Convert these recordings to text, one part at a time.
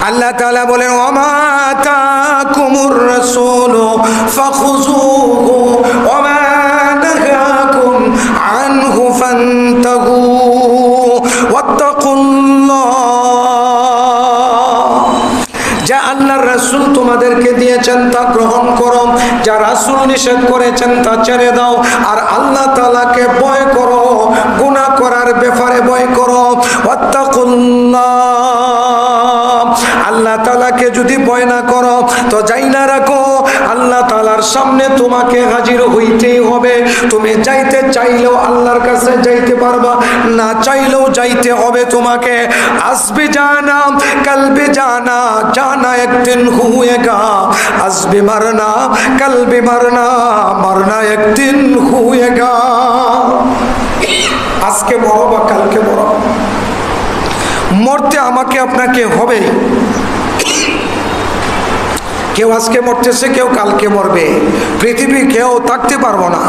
আল্লাহ তাআলা বলেন ওমা আতাকুমুর রাসূলু ফাখুযুহু ওমা নাহাকুম আনহু ফান্তাহু ওয়াত্তাকুল্লাহ। যা আল্লাহর রাসূল তোমাদেরকে দিয়েছেন তা গ্রহণ করো, যা রাসূল নিষেধ করেছেন তা ছেড়ে দাও, আর আল্লাহ তাআলাকে ভয় করো, গুনাহ করার ব্যাপারে ভয় করো। ওয়াত্তাকুল্লাহ, আল্লাহ তাআলাকে যদি ভয় না করো তো যাই না রাখো আল্লাহ তাআলার সামনে তোমাকে হাজির হইতেই হবে। তুমি যাইতে চাইলেও আল্লাহর কাছে যাইতে পারবা না, চাইলেও যাইতে হবে তোমাকে। আসবে জানা কাল বে জানা, জানা একদিন হুয়েগা। আসবে মারনা কাল বে মারনা, মারনা একদিন হুয়েগা। আজকে মরো বা কালকে মরো, মরতে আমাকে আপনাকে হবে। কেউ আজকে মরতেছে, কেউ কালকে মরবে। পৃথিবী কেউ থাকতে পারবো না।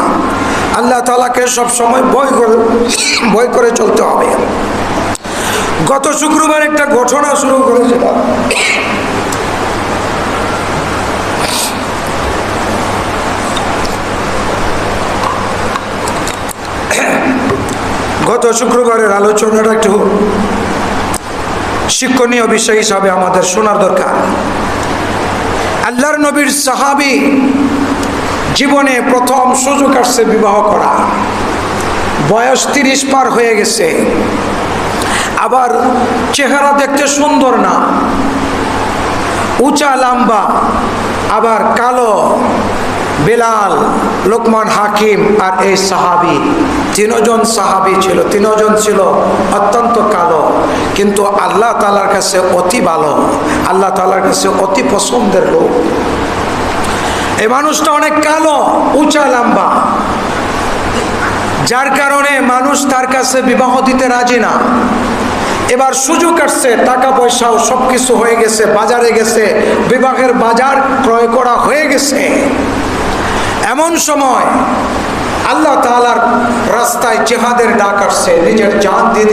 আল্লাহ তাআলাকে সবসময় ভয় করে চলতে হবে। গত শুক্রবার একটা ঘটনা শুরু করেছিলাম। গত শুক্রবারের আলোচনাটা একটু শিক্ষণীয় বিষয় হিসাবে আমাদের শোনার দরকার। আল্লাহর নবীর সাহাবী জীবনে প্রথম সুযোগ আসছে বিবাহ করা। বয়স 30 পার হয়ে গেছে, আবার চেহারা দেখতে সুন্দর না, উঁচা লম্বা, আবার কালো। বেলাল, লোকমান হাকিম আর এই সাহাবী, তিনজন সাহাবী ছিল। তিনজন ছিল অত্যন্ত কালো, কিন্তু আল্লাহ তাআলার কাছে অতি ভালো, আল্লাহ তাআলার কাছে অতি পছন্দের লোক। এই মানুষটা অনেক কালো, উঁচা লম্বা, যার কারণে মানুষ তার কাছে বিবাহ দিতে রাজি না। এবার সুযোগ আসছে, টাকা পয়সাও সবকিছু হয়ে গেছে, বাজারে গেছে, বিবাহের বাজার ক্রয় করা হয়ে গেছে। এমন সময় আল্লাহ তাআলার রাস্তায় জিহাদের ডাক আসছে, নিজের জান দিয়ে